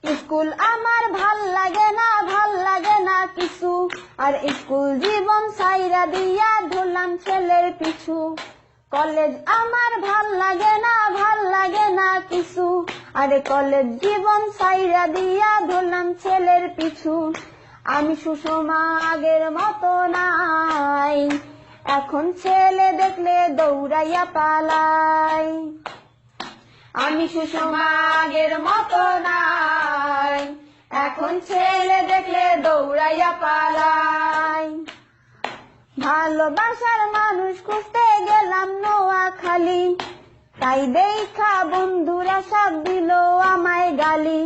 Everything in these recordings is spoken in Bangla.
স্কুল আমার ভাল লাগে না কিছু, আর স্কুল জীবন ছাইরা দিয়া ধরলাম ছেলের পিছু। কলেজ আমার ভাল লাগে না কিছু, আর কলেজ জীবন ছাইরা দিয়া ধরলাম ছেলের পিছু। আমি সুষমা আগের মতো নাই, এখন ছেলে দেখলে দৌড়াইয়া পালাই। আমি সুষমা আগের মতো নাই, এখন ছেলে দেখলে দৌড়াইয়া পালাই। ভালোবাসার মানুষ খুঁজতে গেলাম নোয়াখালী, তাই দেখা বন্ধুরা সব দিল আমায় গালি।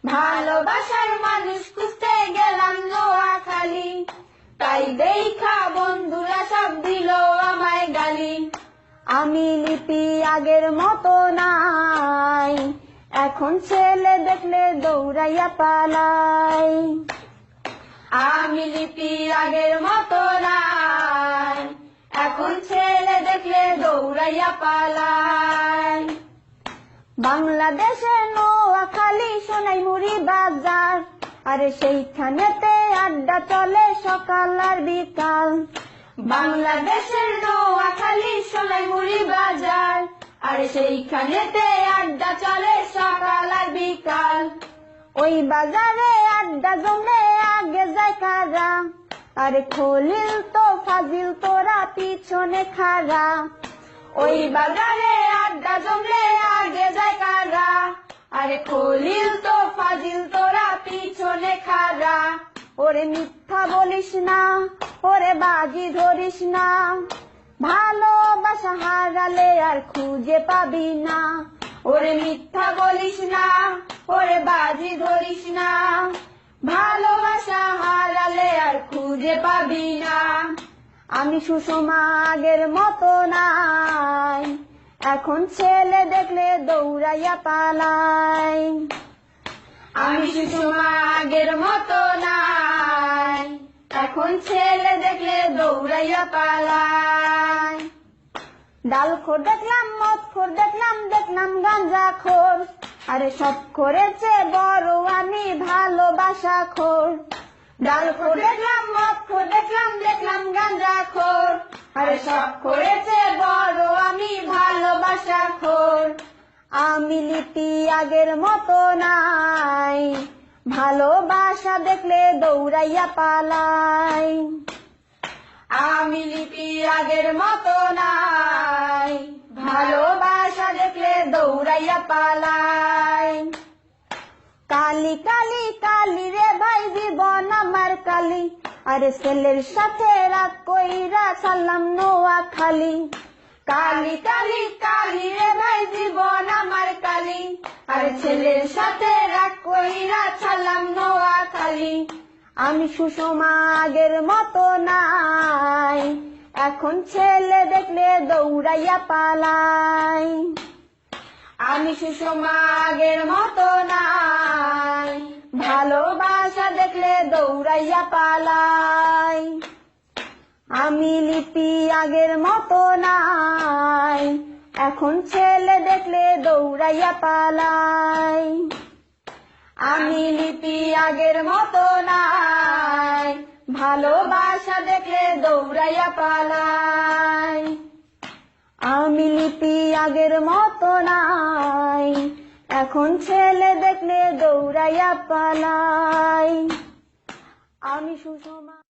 ভালোবাসার মানুষ খুঁজতে গেলাম নোয়াখালী, তাই দেখা বন্ধুরা সব দিল আমায় গালি। আমি লিপি আগের মতো নাই, এখন ছেলে দেখলে দৌড়াইয়া পালাই। আমি লিপি আগের মতো নাই, এখন ছেলে দেখলে দৌড়াইয়া পালাই। বাংলাদেশের নোয়াখালী সোনাইমুড়ি বাজার, আরে সেইখানেতে আড্ডা চলে সকাল আর বিকাল। বাংলাদেশের নোয়াখালী সোনাইমুড়ি বাজার, আরে সেইখানেতে আড্ডা চলে সকাল আর বিকাল। ওই বাজারে আড্ডা জমে আগে যায় কারা, আরে খলিল তো ফাজিল তোরা পিছনে খাড়া। ওই বাজারে আড্ডা জমলে আগে যায় কারা, আরে খলিল তো ফাজিল তোরা পিছনে খাড়া। ওরে মিথ্যা বলিস না, ওরে বাজি ধরিস না, ভালোবাসা হারালে আর খুঁজে পাবি না। ওরে মিথ্যা বলিস না, ওরে বাজি ধরিস না, ভালোবাসা হারালে আর খুঁজে পাবি না। আমি সুষমা আগের মতো নাই, এখন ছেলে দেখলে দৌড়াইয়া পালাই। আমি সুষমা আগের মতো নাই, এখন ছেলে দেখলে দৌড়াইয়া পালাই। ডালখোর দেখলাম, মদখোর দেখলাম, দেখলাম গাঁজাখোর, আরে সব করেছে বড় আমি ভালোবাসা খোর। ডালখোর দেখলাম, মদখোর দেখলাম, দেখলাম গাঁজাখোর, আরে সব করেছে বড় আমি ভালোবাসা খোর। আমি লিপি আগের মতো নাই, ভালোবাসা দেখলে দৌড়াইয়া পালাই। আমি লিপি আগের মতো নাই, ভালোবাসা দেখলে দৌড়াইয়া পালাই। কালি কালি কালি রে ভাই জীবন আমার কালি, আরে ছেলের সাথে রাগ কইরা সালাম নোয়াখালী। কালি কালি কালি রে ভাই জীবন আমার কালি, আরে ছেলের সাথে রাগ কইরা সালাম নোয়াখালী। আমি সুষমা আগের মতো নাই, এখন ছেলে দেখলে দৌড়াইয়া পালাই। আমি সুষমা আগের মতো নাই, ভালোবাসা দেখলে দৌড়াইয়া পালাই। আমি লিপি আগের মতো নাই, এখন ছেলে দেখলে দৌড়াইয়া পালাই। আমি লিপি আগের মতো নাই, ভালোবাসা দেখলে দৌড়াইয়া পালাই। আমি লিপি আগের মতো নাই, এখন ছেলে দেখলে দৌড়াইয়া পালাই। আমি সুষমা।